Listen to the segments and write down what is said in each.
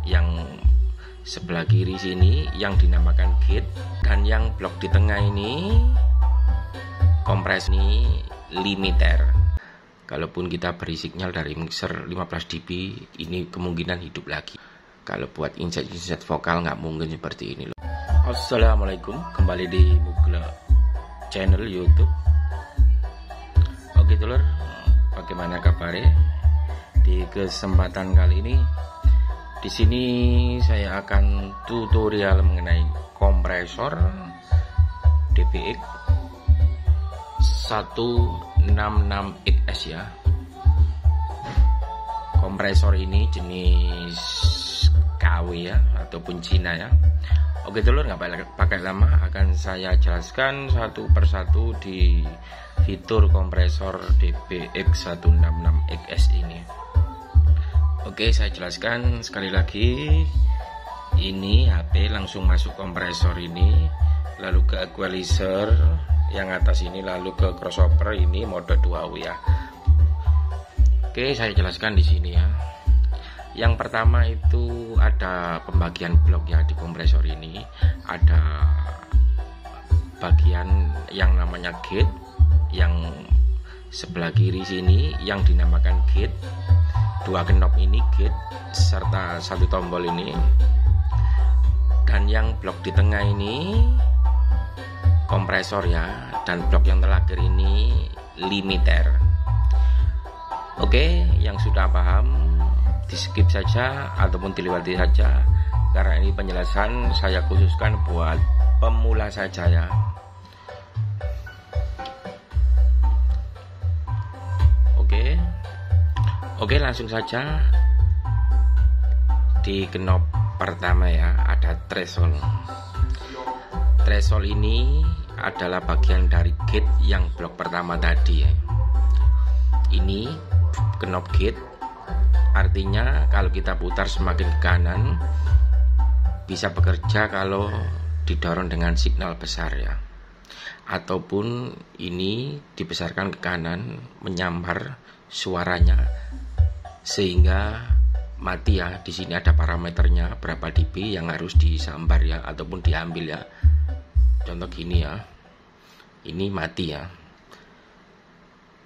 yang sebelah kiri sini yang dinamakan gate, dan yang blok di tengah ini kompres ini limiter. Kalaupun kita beri sinyal dari mixer 15 dB, ini kemungkinan hidup lagi. Kalau buat inset vokal nggak mungkin seperti ini loh. Assalamualaikum, kembali di Mugla channel YouTube. Oke dulur, bagaimana kabarnya? Di kesempatan kali ini, di sini saya akan tutorial mengenai kompresor DBX 166XS ya. Kompresor ini jenis KW ya, ataupun Cina ya. Oke dulur, nggak pakai lama, akan saya jelaskan satu persatu di fitur kompresor DBX 166XS ini. Oke, saya jelaskan sekali lagi. Ini HP langsung masuk kompresor ini, lalu ke equalizer yang atas ini, lalu ke crossover ini mode 2U ya. Oke, saya jelaskan di sini ya. Yang pertama itu ada pembagian blok ya di kompresor ini. Ada bagian yang namanya gate, yang sebelah kiri sini yang dinamakan gate. Dua knob ini gate serta satu tombol ini. Dan yang blok di tengah ini kompresor ya, dan blok yang terakhir ini limiter. Oke, yang sudah paham di skip saja ataupun dilewati saja, karena ini penjelasan saya khususkan buat pemula saja ya. Oke, langsung saja di knob pertama ya, ada threshold. Threshold ini adalah bagian dari gate yang blok pertama tadi ya. Ini knob gate, artinya kalau kita putar semakin ke kanan bisa bekerja kalau didorong dengan signal besar ya, ataupun ini dibesarkan ke kanan menyambar suaranya sehingga mati ya. Di sini ada parameternya berapa dB yang harus disambar ya, ataupun diambil ya. Contoh gini ya, ini mati ya,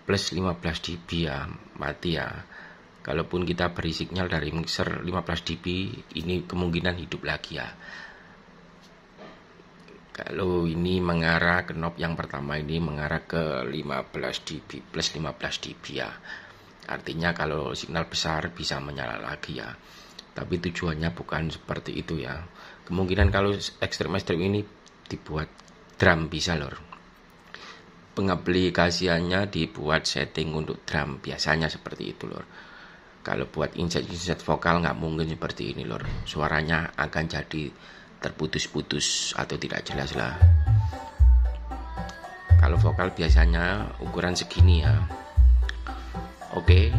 plus 15 dB ya, mati ya. Kalaupun kita beri sinyal dari mixer 15 dB, ini kemungkinan hidup lagi ya. Kalau ini mengarah ke knob yang pertama ini mengarah ke 15 dB, plus 15 dB ya. Artinya kalau signal besar bisa menyala lagi ya. Tapi tujuannya bukan seperti itu ya. Kemungkinan kalau ekstrem-ekstrem ini dibuat drum bisa lor. Pengaplikasiannya dibuat setting untuk drum, biasanya seperti itu lor. Kalau buat inset vokal nggak mungkin seperti ini lor. Suaranya akan jadi terputus-putus atau tidak jelas lah. Kalau vokal biasanya ukuran segini ya. Oke,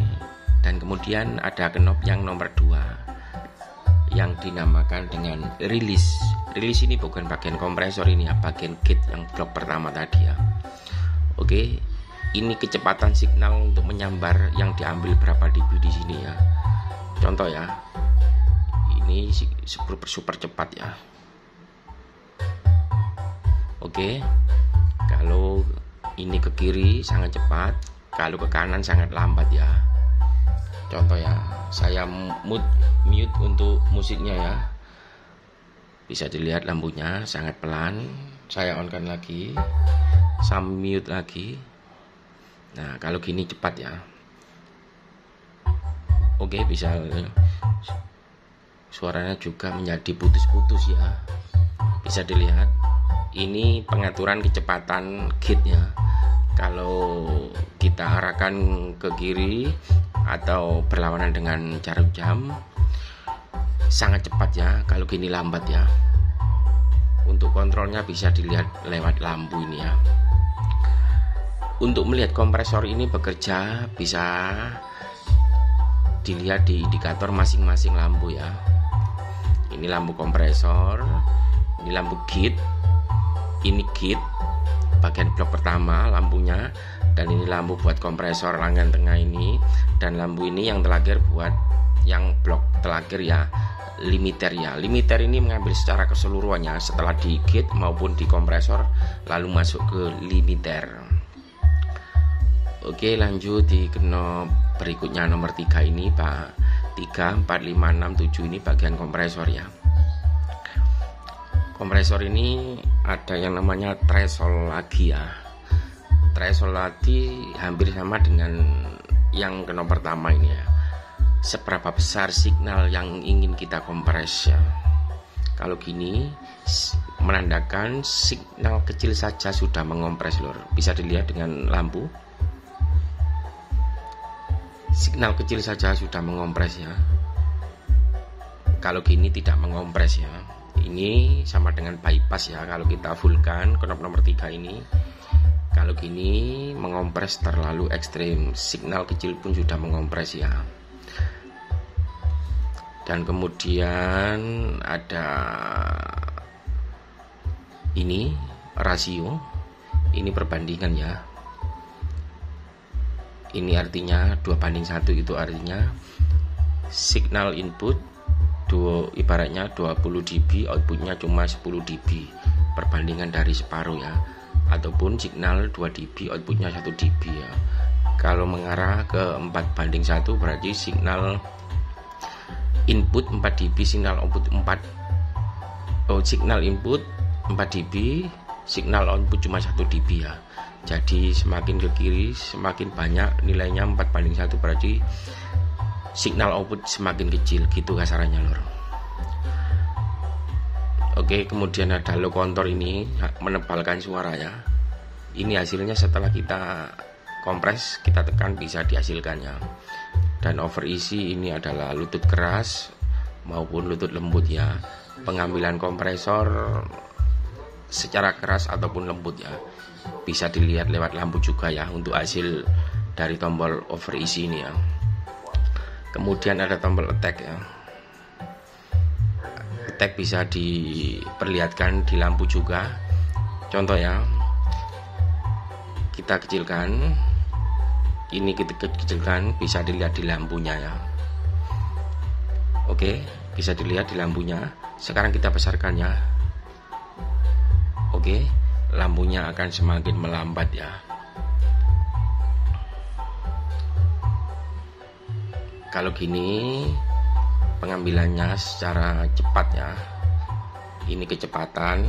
dan kemudian ada knob yang nomor 2 yang dinamakan dengan release. Release ini bukan bagian kompresor ini ya, bagian gate yang blok pertama tadi ya. Oke, ini kecepatan signal untuk menyambar yang diambil berapa dB di sini ya. Contoh ya, ini super cepat ya. Oke, kalau ini ke kiri sangat cepat, kalau ke kanan sangat lambat ya. Contoh ya, saya mute untuk musiknya ya. Bisa dilihat lampunya sangat pelan. Saya on-kan lagi, saya mute lagi. Nah, kalau gini cepat ya. Oke, bisa. Suaranya juga menjadi putus-putus ya. Bisa dilihat. Ini pengaturan kecepatan gate ya. Kalau kita arahkan ke kiri atau berlawanan dengan jarum jam sangat cepat ya, kalau gini lambat ya. Untuk kontrolnya bisa dilihat lewat lampu ini ya. Untuk melihat kompresor ini bekerja bisa dilihat di indikator masing-masing lampu ya. Ini lampu kompresor, ini lampu gate, ini gate bagian blok pertama lampunya, dan ini lampu buat kompresor langgan tengah ini, dan lampu ini yang terakhir buat yang blok terakhir ya, limiter ya. Limiter ini mengambil secara keseluruhannya setelah di gate maupun di kompresor lalu masuk ke limiter. Oke, lanjut di knob berikutnya nomor 3 ini Pak. 3, 4, 5, 6, 7 ini bagian kompresor ya. Kompresor ini ada yang namanya threshold lagi ya. Threshold lagi hampir sama dengan yang knob pertama ini ya. Seberapa besar signal yang ingin kita kompres ya. Kalau gini menandakan signal kecil saja sudah mengompres lor. Bisa dilihat dengan lampu. Signal kecil saja sudah mengompres ya. Kalau gini tidak mengompres ya. Ini sama dengan bypass ya. Kalau kita fullkan knob nomor 3 ini, kalau gini mengompres terlalu ekstrim, signal kecil pun sudah mengompres ya. Dan kemudian ada ini rasio, ini perbandingan ya. Ini artinya 2:1, itu artinya signal input ibaratnya 20 dB, outputnya cuma 10 dB, perbandingan dari separuh ya. Ataupun signal 2 dB, outputnya 1 dB ya. Kalau mengarah ke 4:1 berarti signal input 4 dB, signal output 4. Signal input 4 dB, signal output cuma 1 dB ya. Jadi semakin ke kiri semakin banyak nilainya 4:1, berarti signal output semakin kecil, gitu kasarannya lor. Oke, kemudian ada low contour, ini menebalkan suara ya. Ini hasilnya setelah kita kompres, kita tekan bisa dihasilkannya. Dan over isi ini adalah lutut keras maupun lutut lembut ya. Pengambilan kompresor secara keras ataupun lembut ya. Bisa dilihat lewat lampu juga ya untuk hasil dari tombol over isi ini ya. Kemudian ada tombol attack ya. Attack bisa diperlihatkan di lampu juga. Contoh ya, kita kecilkan, ini kita kecilkan, bisa dilihat di lampunya ya. Oke, bisa dilihat di lampunya. Sekarang kita besarkan ya. Oke, lampunya akan semakin melambat ya. Kalau gini pengambilannya secara cepat ya. Ini kecepatan.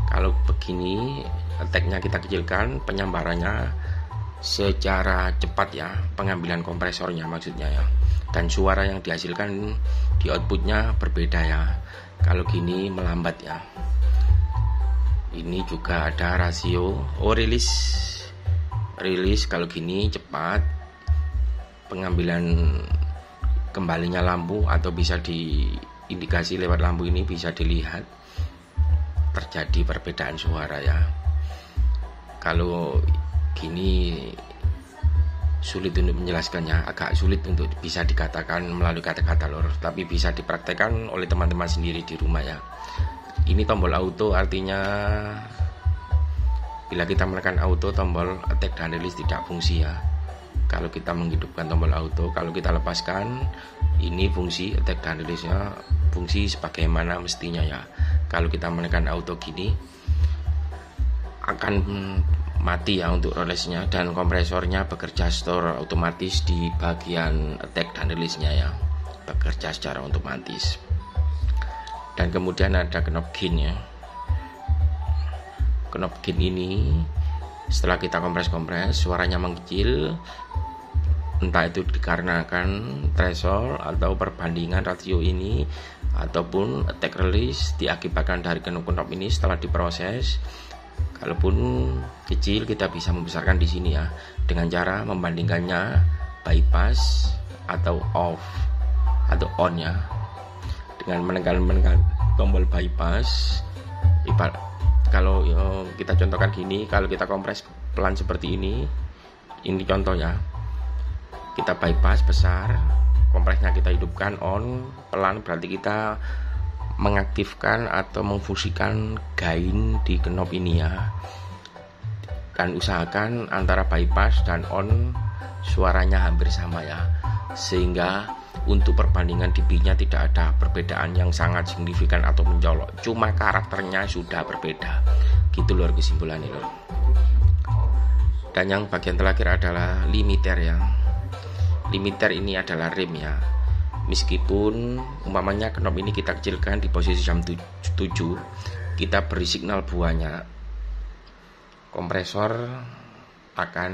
Kalau begini attack-nya kita kecilkan, penyambarannya secara cepat ya, pengambilan kompresornya maksudnya ya. Dan suara yang dihasilkan di outputnya berbeda ya. Kalau gini melambat ya. Ini juga ada rasio rilis kalau gini cepat, pengambilan kembalinya lampu atau bisa diindikasi lewat lampu ini bisa dilihat terjadi perbedaan suara ya. Kalau gini sulit untuk menjelaskannya, agak sulit untuk bisa dikatakan melalui kata-kata lor, tapi bisa dipraktekkan oleh teman-teman sendiri di rumah ya. Ini tombol auto, artinya bila kita menekan auto, tombol attack dan release tidak fungsi ya. Kalau kita menghidupkan tombol auto, kalau kita lepaskan, ini fungsi attack dan release-nya fungsi sebagaimana mestinya ya. Kalau kita menekan auto gini akan mati ya untuk release-nya, dan kompresornya bekerja secara otomatis di bagian attack dan release-nya ya, bekerja secara otomatis. Dan kemudian ada knob gain ya. Knob gain ini setelah kita kompres suaranya mengecil, entah itu dikarenakan threshold atau perbandingan rasio ini ataupun attack release diakibatkan dari knob ini setelah diproses. Kalaupun kecil kita bisa membesarkan di sini ya, dengan cara membandingkannya bypass atau off atau on ya. Dengan menekan tombol bypass, kalau kita contohkan gini, kalau kita kompres pelan seperti ini contoh ya, kita bypass besar, kompresnya kita hidupkan on, pelan berarti kita mengaktifkan atau memfungsikan gain di knob ini ya. Dan usahakan antara bypass dan on suaranya hampir sama ya, sehingga Untuk perbandingan dB-nya tidak ada perbedaan yang sangat signifikan atau mencolok, cuma karakternya sudah berbeda. Gitu lur kesimpulannya lur. Dan yang bagian terakhir adalah limiter ya. Limiter ini adalah rem ya. Meskipun umpamanya knop ini kita kecilkan di posisi jam 7, kita beri signal buahnya, kompresor akan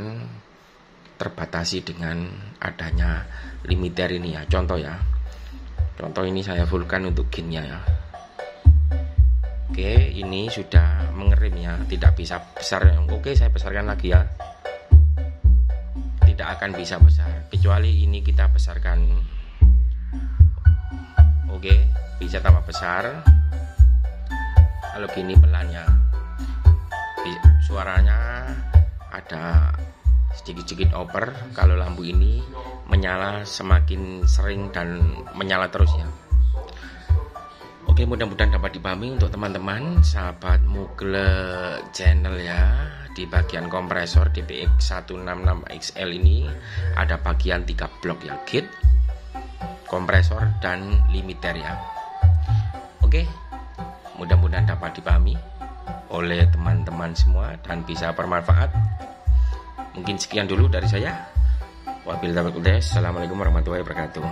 terbatasi dengan adanya limiter ini ya. Contoh ya, contoh ini saya fullkan untuk gainnya ya. Oke, ini sudah mengerem ya, tidak bisa besar. Oke, saya besarkan lagi ya. Tidak akan bisa besar, kecuali ini kita besarkan. Oke, bisa tambah besar. Kalau gini pelan ya, suaranya ada sedikit-sedikit over kalau lampu ini menyala semakin sering dan menyala terus ya. Oke, mudah-mudahan dapat dipahami untuk teman-teman sahabat Mugle channel ya. Di bagian kompresor DPX 166XL ini ada bagian 3 blok ya, gate, kompresor dan limiter ya. Oke, mudah-mudahan dapat dipahami oleh teman-teman semua dan bisa bermanfaat. Mungkin sekian dulu dari saya. Wabillahi taufiq. Assalamualaikum warahmatullahi wabarakatuh.